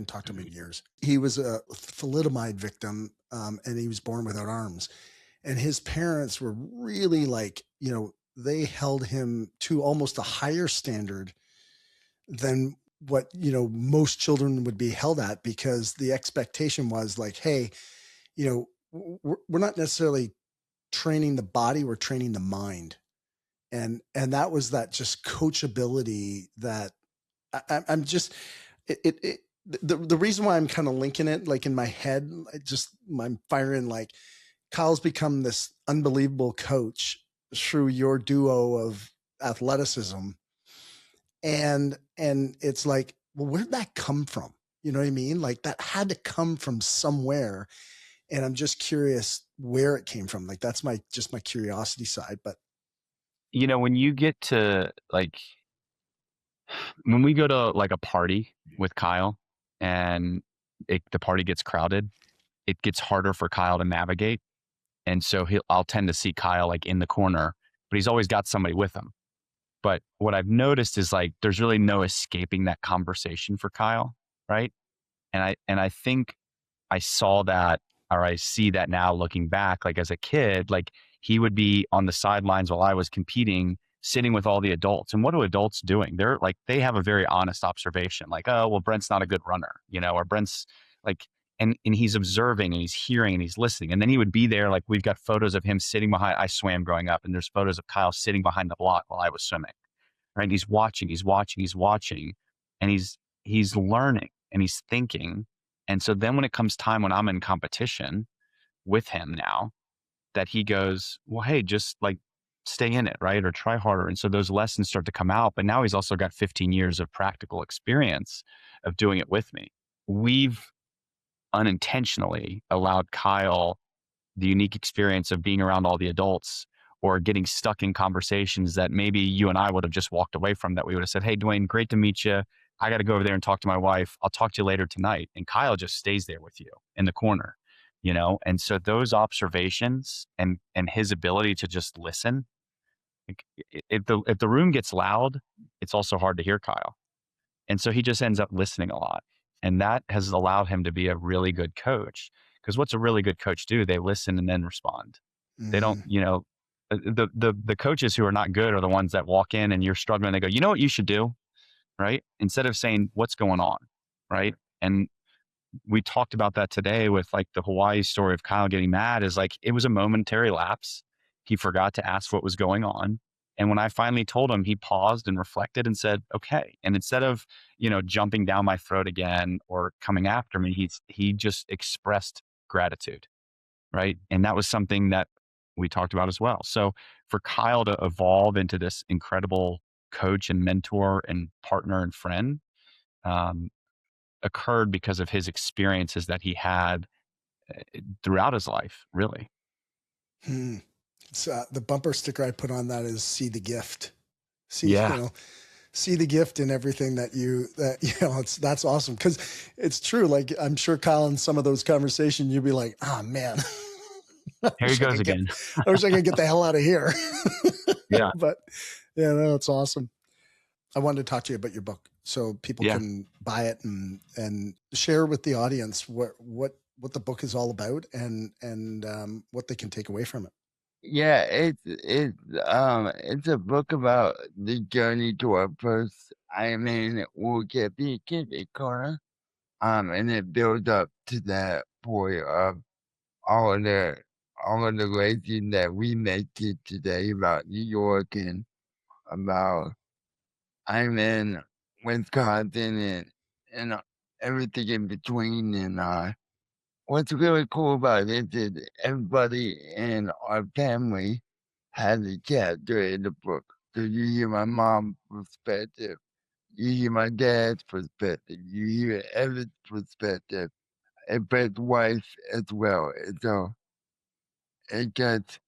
talked to him in years. He was a thalidomide victim, and he was born without arms. And his parents were really like, they held him to almost a higher standard than what most children would be held at, because the expectation was like, hey, we're not necessarily training the body, we're training the mind. And that was that just coachability that I'm just the reason why I'm kind of linking it like in my head, I'm firing like Kyle's become this unbelievable coach through your duo of athleticism. And it's like, well, where'd that come from? You know what I mean? Like that had to come from somewhere. And I'm just curious where it came from. Like that's my curiosity side. But when you get to like, when we go to like a party with Kyle and the party gets crowded, it gets harder for Kyle to navigate. And so I'll tend to see Kyle like in the corner, but he's always got somebody with him. But what I've noticed is like, there's really no escaping that conversation for Kyle. Right. And I think I saw that, or I see that now looking back, like as a kid, like he would be on the sidelines while I was competing, sitting with all the adults. And what are adults doing? They're like, they have a very honest observation, like, oh, well, Brent's not a good runner, or Brent's like, and he's observing and he's hearing and he's listening. And then he would be there. Like we've got photos of him sitting behind, I swam growing up, and there's photos of Kyle sitting behind the block while I was swimming. Right. He's watching, and he's learning and he's thinking. And so then when it comes time when I'm in competition with him now, that he goes, well, hey, just like stay in it, right? Or try harder. And so those lessons start to come out. But now he's also got 15 years of practical experience of doing it with me. We've unintentionally allowed Kyle the unique experience of being around all the adults or getting stuck in conversations that maybe you and I would have just walked away from, that we would have said, hey, Dwayne, great to meet you. I got to go over there and talk to my wife. I'll talk to you later tonight. And Kyle just stays there with you in the corner, And so those observations and his ability to just listen, like, if the room gets loud, it's also hard to hear Kyle. And so he just ends up listening a lot. And that has allowed him to be a really good coach. Because what's a really good coach do? They listen and then respond. They don't, the coaches who are not good are the ones that walk in and you're struggling. They go, you know what you should do? Right? Instead of saying what's going on. Right. And we talked about that today with like the Hawaii story of Kyle getting mad, is like, it was a momentary lapse. He forgot to ask what was going on. And when I finally told him, he paused and reflected and said, okay. And instead of, jumping down my throat again or coming after me, he just expressed gratitude. Right. And that was something that we talked about as well. So for Kyle to evolve into this incredible coach and mentor and partner and friend, occurred because of his experiences that he had throughout his life, really. It's, the bumper sticker I put on that is "See the gift." See the gift in everything that's awesome. Cause it's true. Like I'm sure Kyle, in some of those conversations, you'd be like, oh man, here he goes again. I wish I could get the hell out of here. Yeah. But yeah, no, it's awesome. I wanted to talk to you about your book so people can buy it and share with the audience what the book is all about and what they can take away from it. Yeah, it's a book about the journey to our first Ironman World Championship in Kona. And it builds up to that point of all of the racing that we make it today, about New York and about Ironman Wisconsin and everything in between. And what's really cool about it is everybody in our family has a chapter in the book. So you hear my mom's perspective, you hear my dad's perspective, you hear Evan's perspective, and Brett's wife as well. And so it gets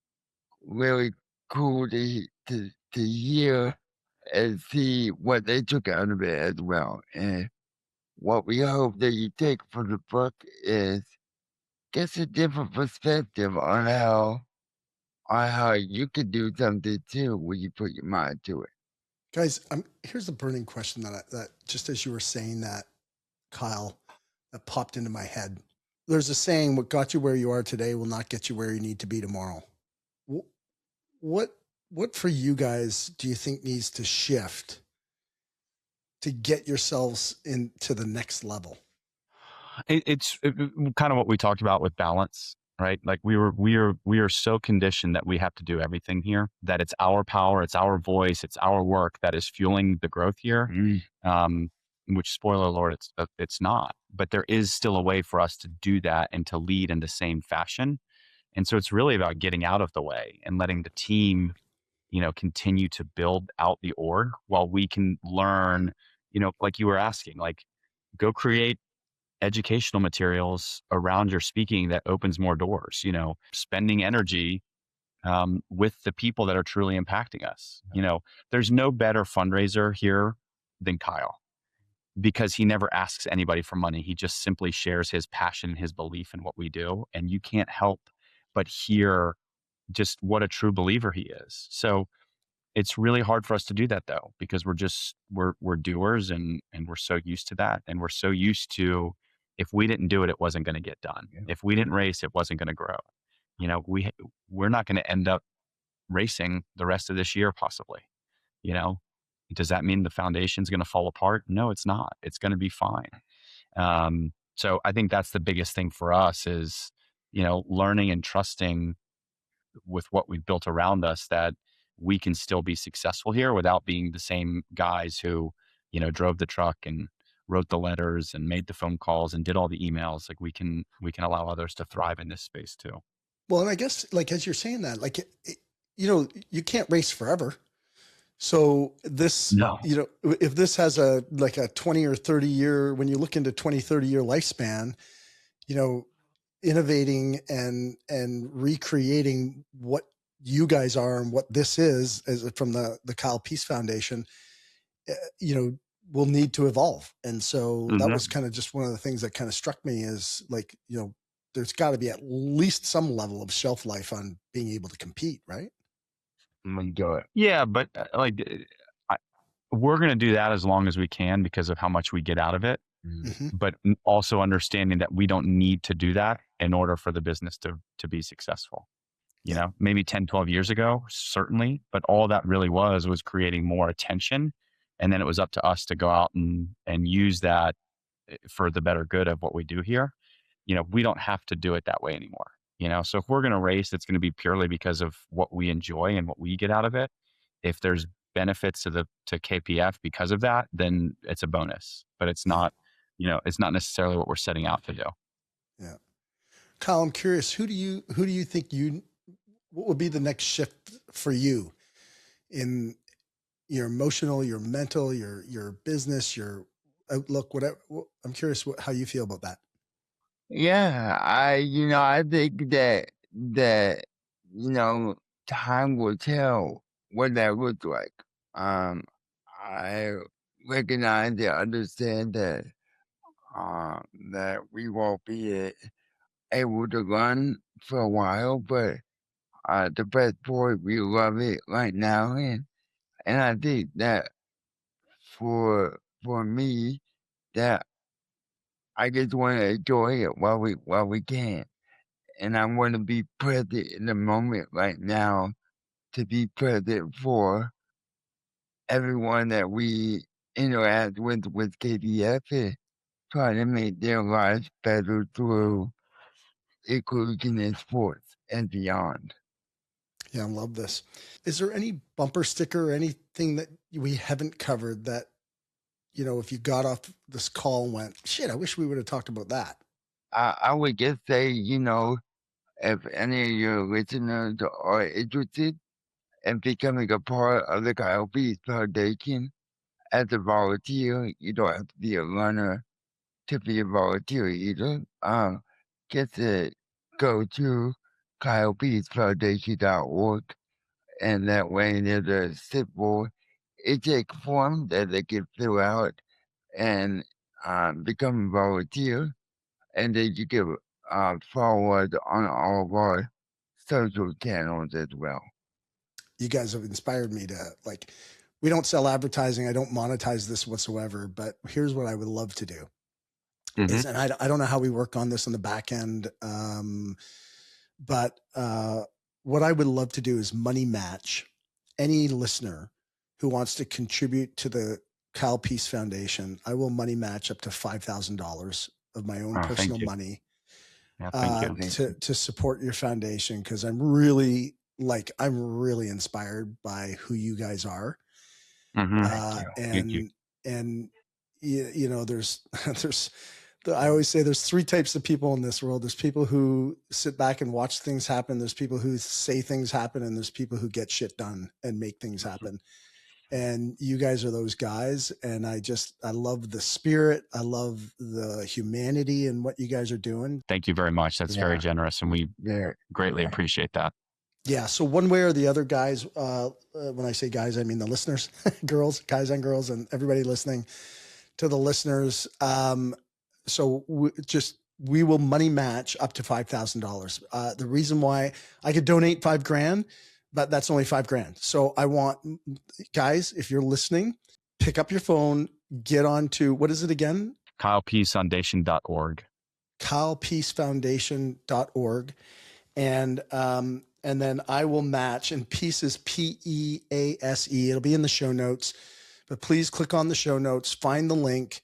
really cool to hear and see what they took out of it as well. And what we hope that you take from the book is gets a different perspective on how you could do something too when you put your mind to it. Guys, here's the burning question that just as you were saying that, Kyle, that popped into my head. There's a saying, what got you where you are today will not get you where you need to be tomorrow. What for you guys do you think needs to shift to get yourselves into the next level? It's kind of what we talked about with balance, right? Like we are so conditioned that we have to do everything here, that it's our power, it's our voice, it's our work that is fueling the growth here. Which, spoiler alert, it's not. But there is still a way for us to do that and to lead in the same fashion. And so it's really about getting out of the way and letting the team, continue to build out the org while we can learn, like you were asking, like go create educational materials around your speaking that opens more doors, spending energy with the people that are truly impacting us. There's no better fundraiser here than Kyle, because he never asks anybody for money. He just simply shares his passion and his belief in what we do. And you can't help but hear just what a true believer he is. So it's really hard for us to do that though, because we're doers and we're so used to that. And we're so used to, if we didn't do it, it wasn't going to get done. Yeah. If we didn't race, it wasn't going to grow. We're not going to end up racing the rest of this year, possibly. Does that mean the foundation's going to fall apart? No, it's not. It's going to be fine. So I think that's the biggest thing for us is, learning and trusting with what we've built around us, that we can still be successful here without being the same guys who, drove the truck and wrote the letters and made the phone calls and did all the emails. Like we can allow others to thrive in this space too. Well, and I guess like, as you're saying that, like, you can't race forever. So this, if this has a 20 or 30 year, when you look into 20, 30 year lifespan, innovating and recreating what you guys are and what this is as from the Kyle Pease Foundation, will need to evolve. And so that was kind of just one of the things that kind of struck me is like, there's got to be at least some level of shelf life on being able to compete, right? Yeah, but we're going to do that as long as we can because of how much we get out of it. Mm-hmm. But also understanding that we don't need to do that in order for the business to be successful. Maybe 10, 12 years ago, certainly, but all that really was creating more attention. And then it was up to us to go out and use that for the better good of what we do here. We don't have to do it that way anymore. So if we're going to race, it's going to be purely because of what we enjoy and what we get out of it. If there's benefits to KPF because of that, then it's a bonus, but it's not, it's not necessarily what we're setting out to do. Yeah. Kyle, I'm curious, who do you think what would be the next shift for you in your emotional, your mental, your business, your outlook, whatever? I'm curious how you feel about that. Yeah, I think that time will tell what that looks like. I recognize and understand that that we won't be able to run for a while, but the best boy, we love it right now, and I think that for me, that I just want to enjoy it while we can. And I want to be present in the moment right now, to be present for everyone that we interact with KPF and try to make their lives better through inclusion in sports and beyond. Yeah, I love this. Is there any bumper sticker or anything that we haven't covered that, if you got off this call and went, shit, I wish we would have talked about that? I would just say, if any of your listeners are interested in becoming a part of the Kyle Pease Foundation as a volunteer, you don't have to be a runner to be a volunteer either. Just go to kylepeasefoundation.org, and that way there's a simple intake form that they can fill out, and become a volunteer, and then you can forward on all of our social channels as well. You guys have inspired me to, like, we don't sell advertising. I don't monetize this whatsoever, but here's what I would love to do. Is, and I don't know how we work on this on the back end, but what I would love to do is money match any listener who wants to contribute to the Kyle Pease Foundation. I will money match up to $5,000 of my own personal money to support your foundation, because I'm really inspired by who you guys are. And you know, there's I always say there's three types of people in this world. There's people who sit back and watch things happen. There's people who say things happen, and there's people who get shit done and make things happen. And you guys are those guys. And I love the spirit. I love the humanity and what you guys are doing. Thank you very much. That's very generous. And we greatly appreciate that. Yeah. So one way or the other, guys, when I say guys, I mean the listeners, guys and girls, and everybody listening to the listeners. So we will money match up to $5,000. The reason why I could donate $5,000, but that's only $5,000. So I want guys, if you're listening, pick up your phone, get on to, what is it again? KylePeaseFoundation.org. KylePeaseFoundation.org. And then I will match, and Pease is Pease. It'll be in the show notes, but please click on the show notes, find the link,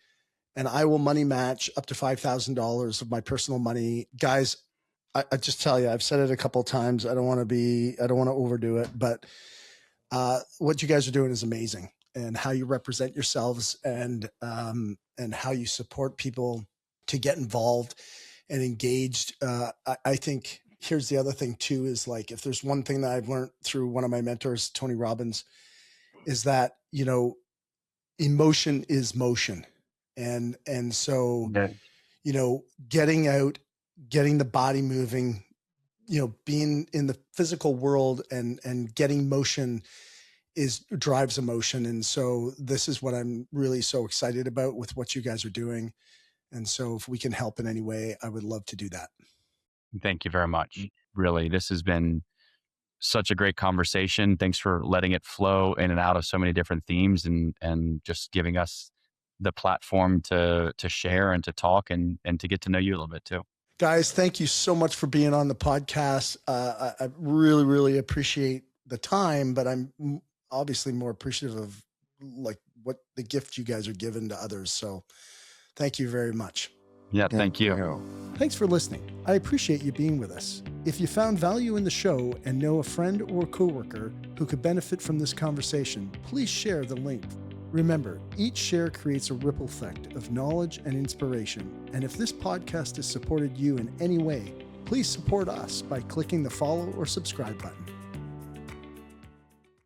and I will money match up to $5,000 of my personal money. Guys, I just tell you, I've said it a couple of times. I don't want to overdo it, but what you guys are doing is amazing, and how you represent yourselves, and how you support people to get involved and engaged. I think here's the other thing too, is like, if there's one thing that I've learned through one of my mentors, Tony Robbins, is that, you know, emotion is motion. And so, you know, getting out, getting the body moving, you know, being in the physical world and getting motion drives emotion. And so this is what I'm really so excited about with what you guys are doing. And so if we can help in any way, I would love to do that. Thank you very much. Really, this has been such a great conversation. Thanks for letting it flow in and out of so many different themes, and just giving us the platform to share and to talk and to get to know you a little bit too. Guys, thank you so much for being on the podcast. I really, really appreciate the time, but I'm obviously more appreciative of like what the gift you guys are giving to others. So thank you very much. Yeah, thank you. Thanks for listening. I appreciate you being with us. If you found value in the show and know a friend or coworker who could benefit from this conversation, please share the link. Remember, each share creates a ripple effect of knowledge and inspiration. And if this podcast has supported you in any way, please support us by clicking the follow or subscribe button.